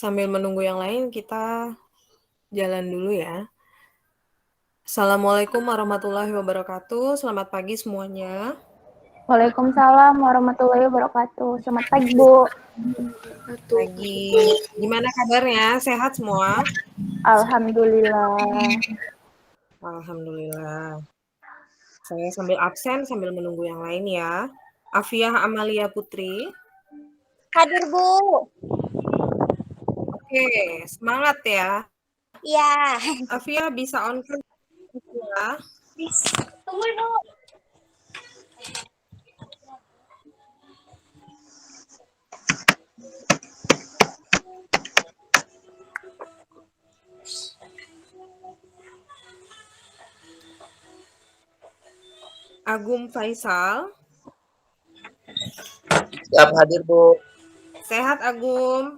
Sambil menunggu yang lain, kita jalan dulu ya. Assalamualaikum warahmatullahi wabarakatuh. Selamat pagi semuanya. Waalaikumsalam warahmatullahi wabarakatuh. Selamat pagi, Bu. Pagi. Gimana kabarnya? Sehat semua? Alhamdulillah. Alhamdulillah. Saya sambil absen, sambil menunggu yang lain ya. Afiah Amalia Putri. Hadir, Bu. Oke, semangat ya. Iya. Afiah bisa on cam ya. Tunggu dulu. Agum Faisal. Siap hadir, Bu. Sehat Agum?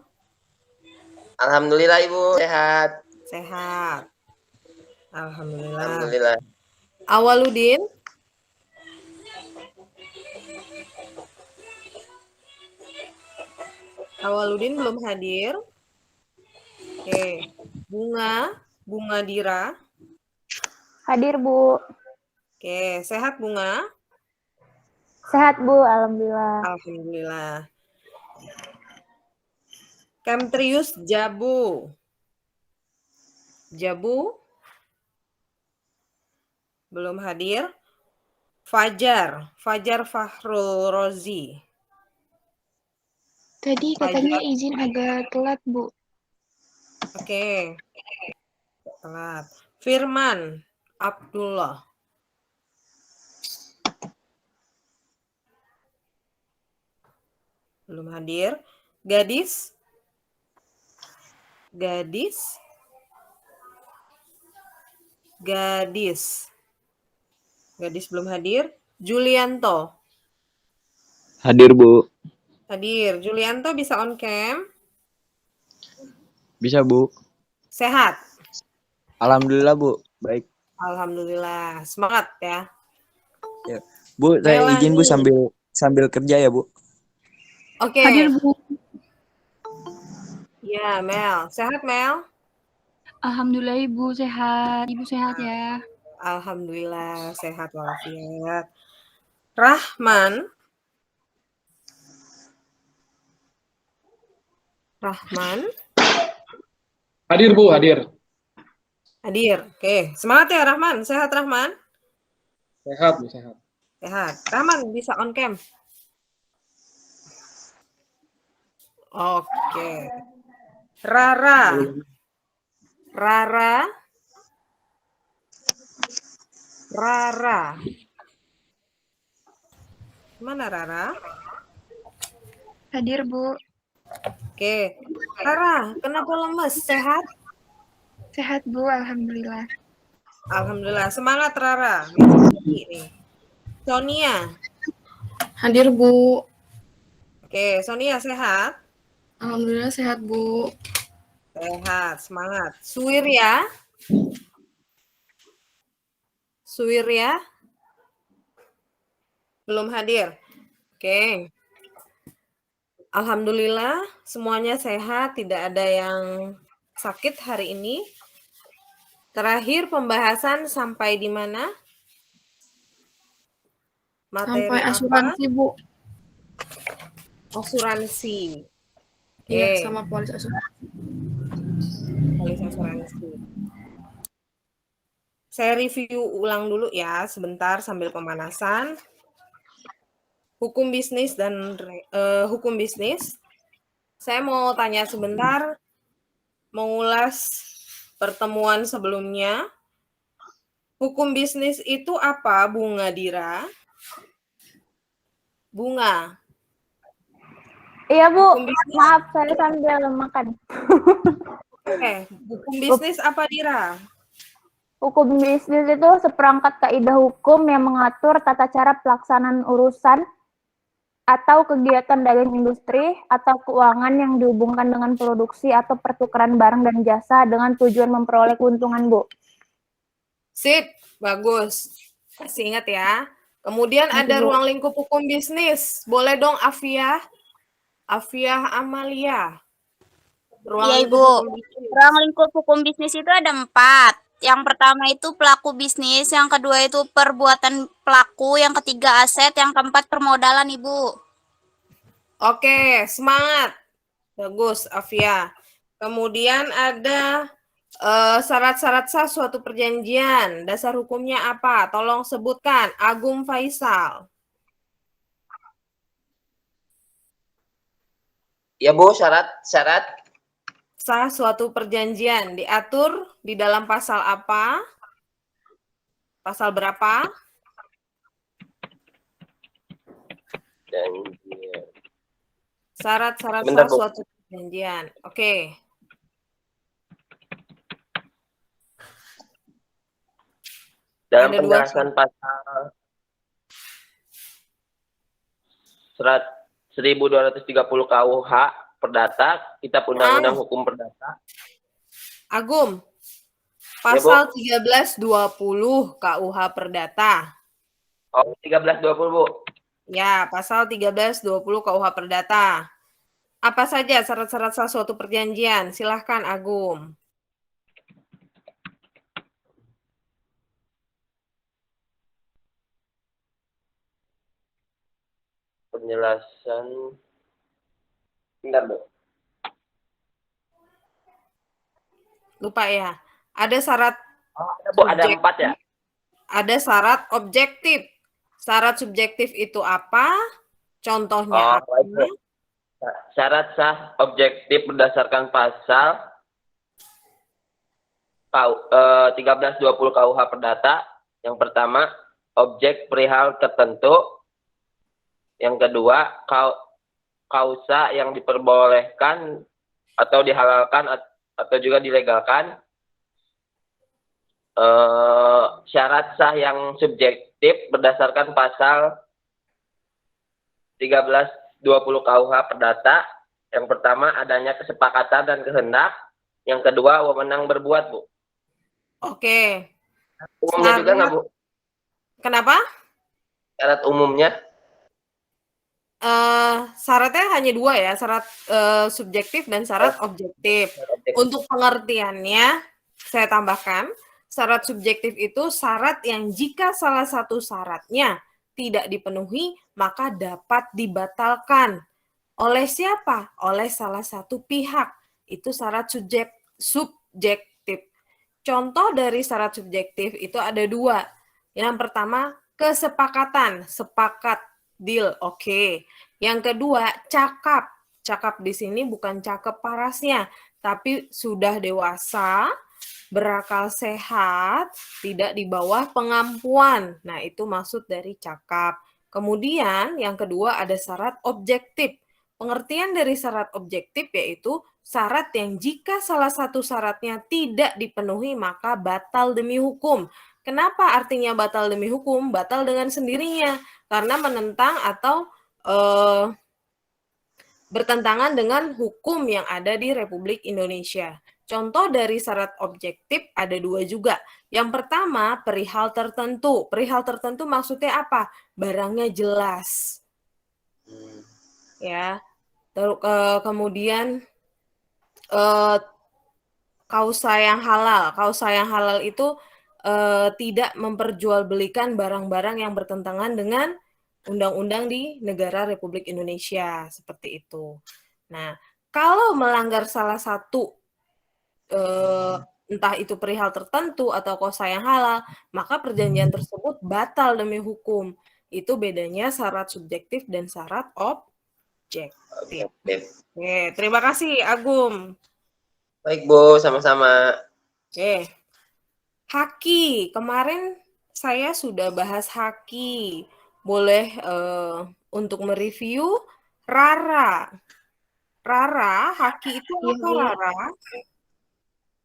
Alhamdulillah, Ibu. Sehat. Sehat. Alhamdulillah. Alhamdulillah. Awaludin. Awaludin belum hadir. Oke. Bunga Dira. Hadir, Bu. Oke, sehat Bunga? Sehat, Bu. Alhamdulillah. Alhamdulillah. Kemtrius Jabu. Jabu? Belum hadir. Fajar Fahrul Rozi. Tadi katanya izin agak telat, Bu. Oke. Telat. Firman Abdullah. Belum hadir. Gadis belum hadir. Julianto. Hadir, Bu. Hadir. Julianto bisa on cam? Bisa, Bu. Sehat? Alhamdulillah, Bu. Baik. Alhamdulillah. Semangat ya. Ya. Bu, saya izin, Bu, sambil kerja ya, Bu. Oke. Hadir, Bu. Ya, Mel. Sehat, Mel? Alhamdulillah, Ibu sehat. Ibu sehat ya. Alhamdulillah sehat walafiat. Rahman. Hadir, Bu, hadir. Hadir. Oke, semangat ya Rahman. Sehat Rahman? Sehat, Bu, sehat. Sehat. Rahman bisa on cam. Oke. Rara. Mana Rara? Hadir, Bu. Oke. Rara, kenapa lemes? Sehat? Sehat, Bu. Alhamdulillah. Alhamdulillah. Semangat Rara. Nih. Sonia. Hadir, Bu. Oke, Sonia sehat? Alhamdulillah sehat, Bu. Sehat, semangat. Suwirya? Belum hadir. Oke. Alhamdulillah semuanya sehat, tidak ada yang sakit hari ini. Terakhir pembahasan sampai di mana? Materi sampai asuransi, apa? Bu. Asuransi. Iya, sama polis asuransi. Polis asuransi. Saya review ulang dulu ya, sebentar sambil pemanasan. Hukum bisnis dan hukum bisnis. Saya mau tanya sebentar, mengulas pertemuan sebelumnya. Hukum bisnis itu apa, Bunga Dira? Bunga. Iya, Bu. Maaf, saya sambil makan. Hukum bisnis apa, Dira? Hukum bisnis itu seperangkat kaidah hukum yang mengatur tata cara pelaksanaan urusan atau kegiatan dagang industri atau keuangan yang dihubungkan dengan produksi atau pertukaran barang dan jasa dengan tujuan memperoleh keuntungan, Bu. Sip, bagus. Kasih ingat ya. Kemudian ada ruang lingkup hukum bisnis. Boleh dong Afiah Amalia. Ruang Iya, lingkup Ibu. hukum bisnis. Ruang lingkup hukum bisnis itu ada 4. Yang pertama itu pelaku bisnis, yang kedua itu perbuatan pelaku, yang ketiga aset, yang keempat permodalan, Ibu. Oke, semangat. Bagus, Afia. Kemudian ada syarat-syarat sah suatu perjanjian. Dasar hukumnya apa? Tolong sebutkan. Agung Faisal. Ya Bu, syarat Sah suatu perjanjian diatur di dalam pasal apa? Pasal berapa? perjanjian. Syarat-syarat Sebentar, sah Bu. suatu perjanjian. Oke. Dalam Ada dua penjelasan pasal 1230 KUH Perdata, Kitab Undang-Undang Hukum Perdata. Agum, Ya, Bu. pasal 1320 KUH Perdata. Oh, 1320, Bu. Ya, pasal 1320 KUH Perdata. Apa saja syarat-syarat sah suatu perjanjian? Silahkan, Agum. Penjelasan. Bentar, Bu. Lupa ya. Ada syarat Oh, ada, Bu. Ada subjektif. 4 ya? Ada syarat objektif. Syarat subjektif itu apa? Contohnya apa? baik, Bu. Syarat sah objektif berdasarkan pasal 1320 KUH Perdata. Yang pertama, objek perihal tertentu. Yang kedua, kausa yang diperbolehkan atau dihalalkan atau juga dilegalkan. Syarat sah yang subjektif berdasarkan pasal 1320 KUH Perdata. Yang pertama, adanya kesepakatan dan kehendak. Yang kedua, wewenang berbuat, Bu. Oke. Umumnya juga nggak, Bu? Kenapa? Syarat umumnya. Syaratnya hanya 2 ya, syarat subjektif dan syarat objektif. Untuk pengertiannya, saya tambahkan, syarat subjektif itu syarat yang jika salah satu syaratnya tidak dipenuhi, maka dapat dibatalkan. Oleh siapa? Oleh salah satu pihak. Itu syarat subjektif. Contoh dari syarat subjektif itu ada 2. Yang pertama, kesepakatan, sepakat, deal, oke. Yang kedua, cakap. Cakap di sini bukan cakep parasnya, tapi sudah dewasa, berakal sehat, tidak di bawah pengampuan. Nah, itu maksud dari cakap. Kemudian, yang kedua ada syarat objektif. Pengertian dari syarat objektif yaitu syarat yang jika salah satu syaratnya tidak dipenuhi maka batal demi hukum. Kenapa artinya batal demi hukum? Batal dengan sendirinya karena menentang atau bertentangan dengan hukum yang ada di Republik Indonesia. Contoh dari syarat objektif ada 2 juga. Yang pertama, perihal tertentu. Perihal tertentu maksudnya apa? Barangnya jelas. Ya. Kemudian kausa yang halal. Kausa yang halal itu tidak memperjualbelikan barang-barang yang bertentangan dengan undang-undang di negara Republik Indonesia, seperti itu. Nah, kalau melanggar salah satu, entah itu perihal tertentu atau kausa yang halal, maka perjanjian tersebut batal demi hukum. Itu bedanya syarat subjektif dan syarat objektif. Oke, terima kasih, Agum. Baik, Bu. Sama-sama. Oke. Haki, kemarin saya sudah bahas haki. Boleh untuk mereview Rara. Rara, haki itu apa, Rara?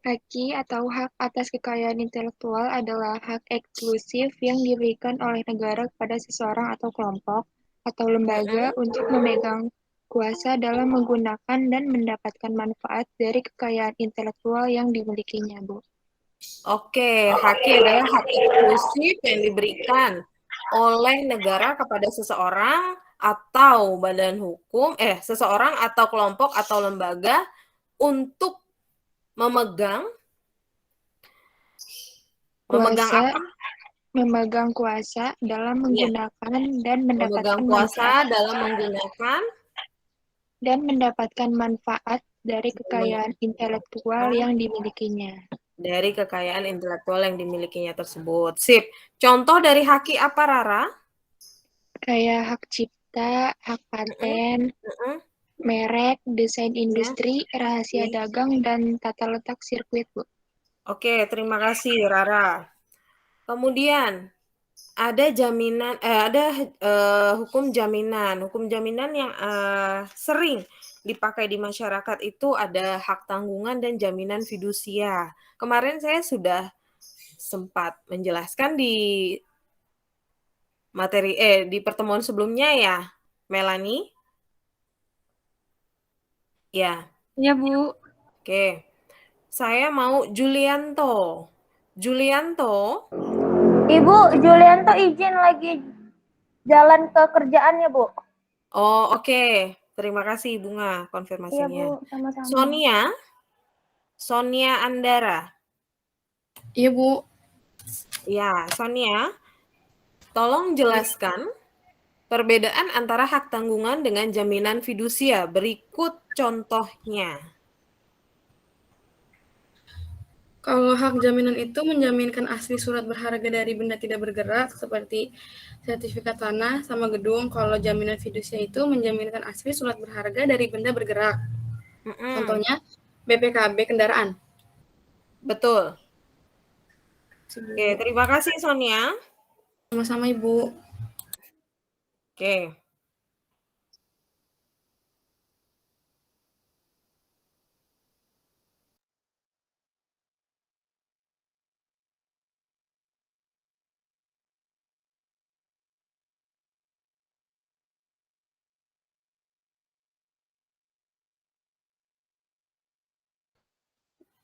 Haki atau hak atas kekayaan intelektual adalah hak eksklusif yang diberikan oleh negara kepada seseorang atau kelompok atau lembaga untuk memegang kuasa dalam menggunakan dan mendapatkan manfaat dari kekayaan intelektual yang dimilikinya, Bu. Oke, haki adalah hak eksklusif yang diberikan oleh negara kepada seseorang atau badan hukum, seseorang atau kelompok atau lembaga untuk memegang Kuasa, apa? memegang kuasa dalam Iya, menggunakan dan memegang mendapatkan kuasa manfaat dalam menggunakan manfaat dari kekayaan intelektual yang dimilikinya. dari kekayaan intelektual yang dimilikinya tersebut. Sip. Contoh dari haki apa, Rara? Kayak hak cipta, hak paten, merek, desain industri, rahasia dagang, dan tata letak sirkuit, Bu. Oke, terima kasih, Rara. Kemudian ada jaminan, hukum jaminan. Hukum jaminan yang sering dipakai di masyarakat itu ada hak tanggungan dan jaminan fidusia. Kemarin saya sudah sempat menjelaskan di di pertemuan sebelumnya ya, Melanie? Ya. Iya, Bu. Oke. Saya mau Julianto. Julianto. Ibu, Julianto izin lagi jalan ke kerjaannya, Bu. Oh, oke. Terima kasih Bunga Iya, konfirmasinya. Bu, sama-sama. Sonia Andara. Iya, Bu. Ya, Sonia, tolong jelaskan perbedaan antara hak tanggungan dengan jaminan fidusia. Berikut contohnya. Kalau hak jaminan itu menjaminkan asli surat berharga dari benda tidak bergerak seperti sertifikat tanah sama gedung. Kalau jaminan fidusia itu menjaminkan asli surat berharga dari benda bergerak. Contohnya BPKB kendaraan. Betul. Oke, terima kasih Sonia. Sama-sama, Ibu. Oke.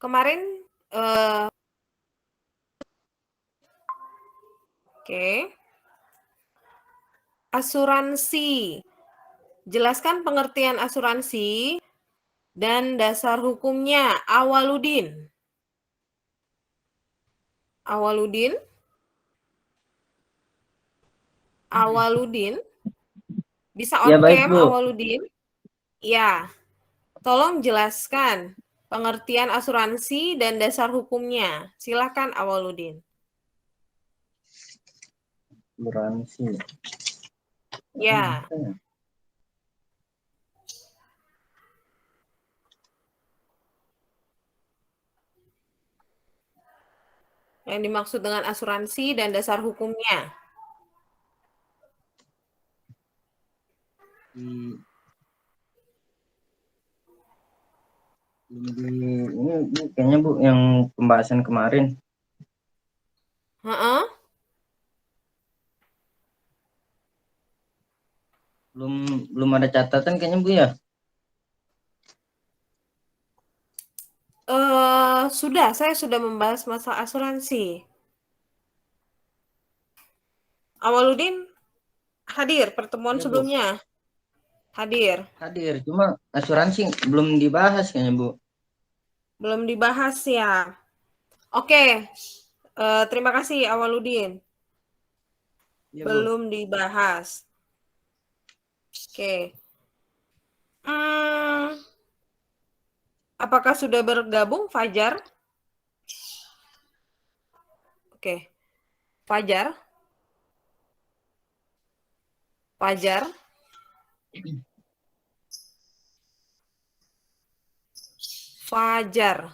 Kemarin oke. Asuransi. Jelaskan pengertian asuransi dan dasar hukumnya. Awaludin. Awaludin? Awaludin? Bisa Ya, on baik, cam, Bu. Awaludin? Ya. Tolong jelaskan pengertian asuransi dan dasar hukumnya. Silakan Awaludin. Asuransi. Ya. Yang dimaksud dengan asuransi dan dasar hukumnya. Ini kayaknya Bu yang pembahasan kemarin. Heeh. Belum ada catatan kayaknya Bu ya. Saya sudah membahas masalah asuransi. Awaludin hadir pertemuan Ya, Bu. sebelumnya. Hadir. Hadir, cuma asuransi belum dibahas kayaknya Bu. Belum dibahas ya. Oke. Terima kasih Awaludin. Ya, Bu. Belum dibahas. Oke. Apakah sudah bergabung Fajar? Oke. Fajar? Fajar? Fajar.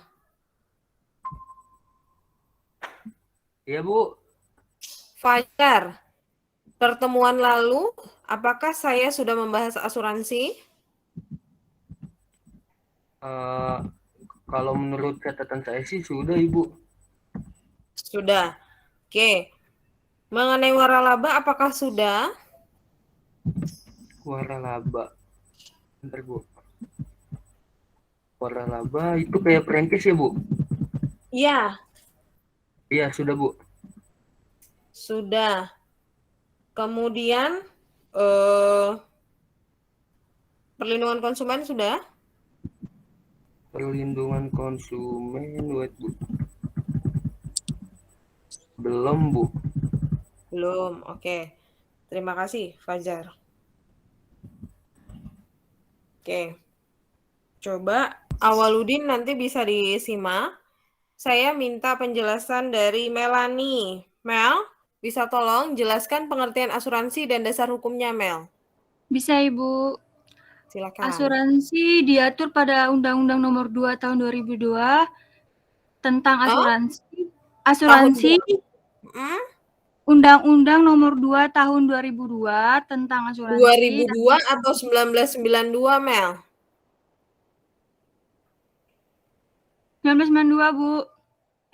Iya, Bu. Fajar. Pertemuan lalu, apakah saya sudah membahas asuransi? Kalau menurut catatan saya sih sudah, Ibu. Sudah. Oke. Mengenai waralaba, apakah sudah? Waralaba. Bentar, Bu. Waralaba itu kayak perintis ya, Bu? Iya. Iya, sudah, Bu. Sudah. Kemudian perlindungan konsumen sudah? perlindungan konsumen, wait, Bu. Belum, Bu. Belum. Oke. Terima kasih, Fajar. Oke. Coba Awaludin nanti bisa disimak. Saya minta penjelasan dari Melani. Mel, bisa tolong jelaskan pengertian asuransi dan dasar hukumnya, Mel? Bisa, Ibu. Silakan. Asuransi diatur pada Undang-Undang Nomor 2 Tahun 2002 tentang asuransi. Asuransi Undang-Undang Nomor 2 Tahun 2002 tentang asuransi. 2002 atau 1992, Mel? 1992, Bu.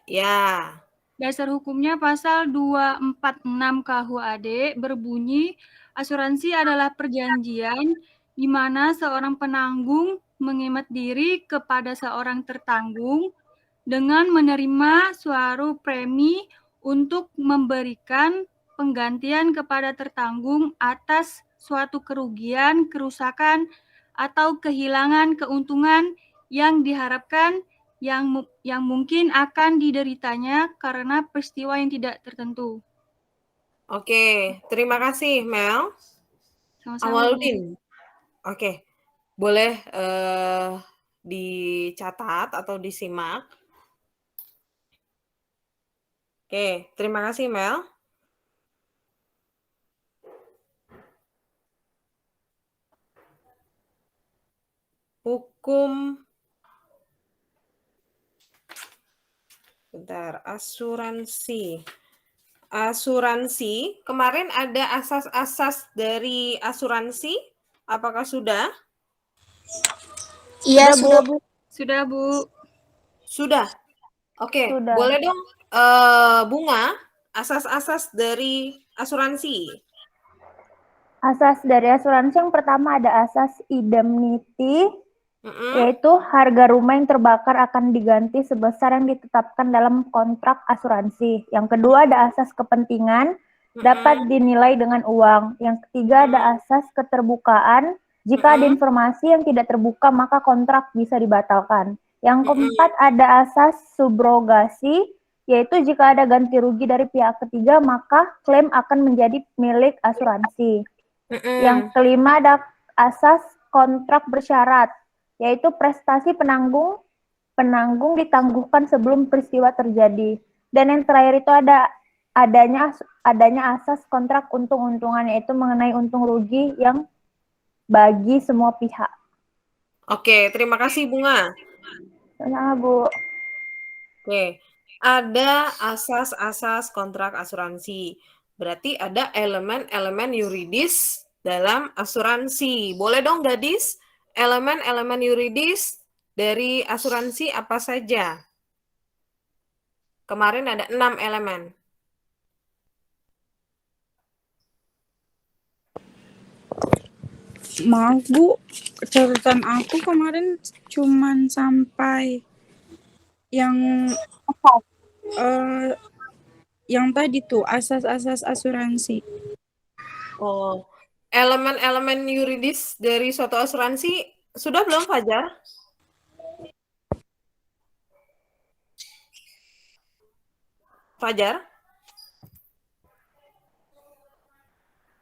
Ya. Dasar hukumnya pasal 246 KUHD berbunyi, asuransi adalah perjanjian di mana seorang penanggung mengimat diri kepada seorang tertanggung dengan menerima suatu premi untuk memberikan penggantian kepada tertanggung atas suatu kerugian, kerusakan, atau kehilangan keuntungan yang diharapkan yang mungkin akan dideritanya karena peristiwa yang tidak tertentu. Oke, terima kasih, Mel. Sama-sama, Bu. Awaludin. Oke, boleh dicatat atau disimak. Oke, terima kasih, Mel. Hukum asuransi. Asuransi, kemarin ada asas-asas dari asuransi. Apakah sudah? Iya, Bu. Sudah, Bu. Sudah. Oke, Sudah. boleh dong Bunga, asas-asas dari asuransi. Asas dari asuransi yang pertama ada asas indemnity, yaitu harga rumah yang terbakar akan diganti sebesar yang ditetapkan dalam kontrak asuransi. Yang kedua ada asas kepentingan, dapat dinilai dengan uang. Yang ketiga ada asas keterbukaan, jika ada informasi yang tidak terbuka maka kontrak bisa dibatalkan. Yang keempat ada asas subrogasi, yaitu jika ada ganti rugi dari pihak ketiga maka klaim akan menjadi milik asuransi. Yang kelima ada asas kontrak bersyarat, yaitu prestasi penanggung ditangguhkan sebelum peristiwa terjadi. Dan yang terakhir itu adanya asas kontrak untung-untungan, yaitu mengenai untung rugi yang bagi semua pihak. Oke, terima kasih Bunga. Sama, Bu. Oke, ada asas-asas kontrak asuransi. Berarti ada elemen-elemen yuridis dalam asuransi. Boleh dong gadis, elemen-elemen yuridis dari asuransi apa saja? Kemarin ada 6 elemen. Maaf Bu, catatan aku kemarin cuman sampai yang tadi tuh asas-asas asuransi. Oh, elemen-elemen yuridis dari suatu asuransi sudah belum, Fajar? Fajar?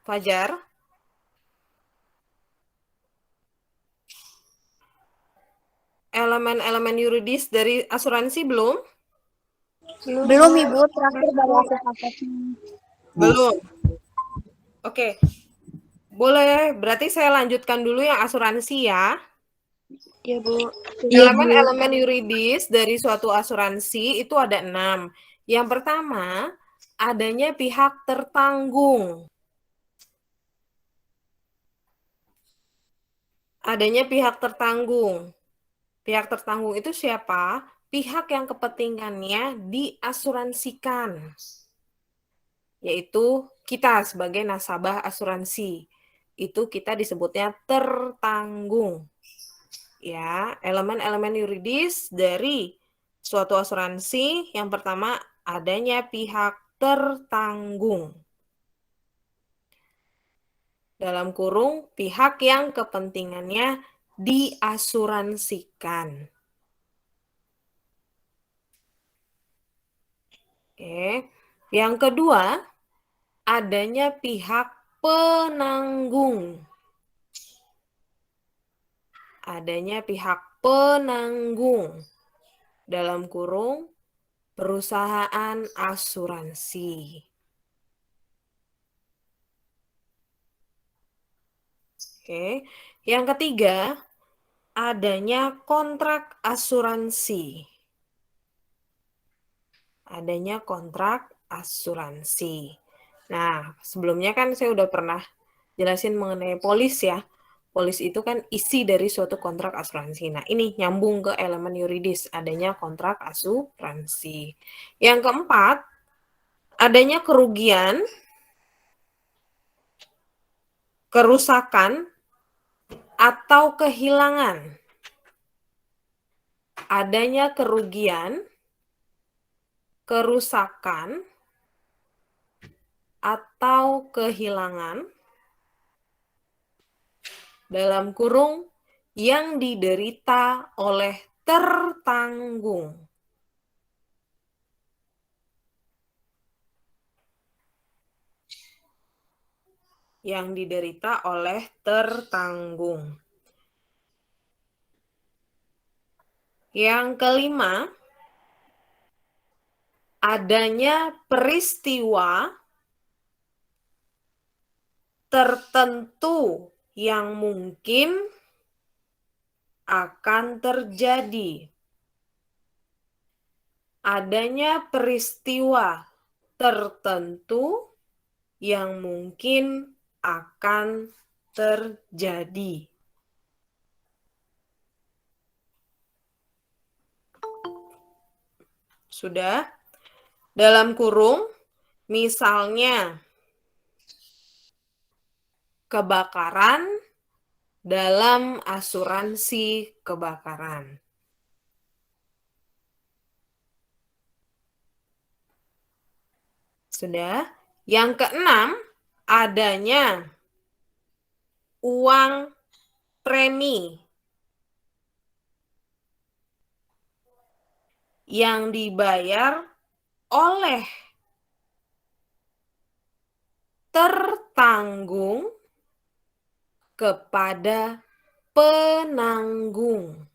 Fajar? Elemen-elemen yuridis dari asuransi belum? Belum, Ibu. Terakhir baru asas-asasnya. Belum. Oke. Boleh, berarti saya lanjutkan dulu yang asuransi ya. Iya, Bu. Elemen-elemen yuridis dari suatu asuransi itu ada 6. Yang pertama, adanya pihak tertanggung. Adanya pihak tertanggung. Pihak tertanggung itu siapa? Pihak yang kepentingannya diasuransikan. Yaitu kita sebagai nasabah asuransi. Itu kita disebutnya tertanggung. Ya, elemen-elemen yuridis dari suatu asuransi yang pertama adanya pihak tertanggung. Dalam kurung pihak yang kepentingannya diasuransikan. Oke. Yang kedua, adanya pihak penanggung. Adanya pihak penanggung. Dalam kurung, perusahaan asuransi. Oke. Yang ketiga, adanya kontrak asuransi. Adanya kontrak asuransi. Nah, sebelumnya kan saya udah pernah jelasin mengenai polis ya. Polis itu kan isi dari suatu kontrak asuransi. Nah, ini nyambung ke elemen yuridis, adanya kontrak asuransi. Yang keempat, adanya kerugian, kerusakan, atau kehilangan. Adanya kerugian, kerusakan, atau kehilangan dalam kurung yang diderita oleh tertanggung. Yang diderita oleh tertanggung. Yang kelima, adanya peristiwa tertentu yang mungkin akan terjadi. Adanya peristiwa tertentu yang mungkin akan terjadi. Sudah? Dalam kurung, misalnya kebakaran dalam asuransi kebakaran. Sudah? Yang keenam, adanya uang premi yang dibayar oleh tertanggung kepada penanggung.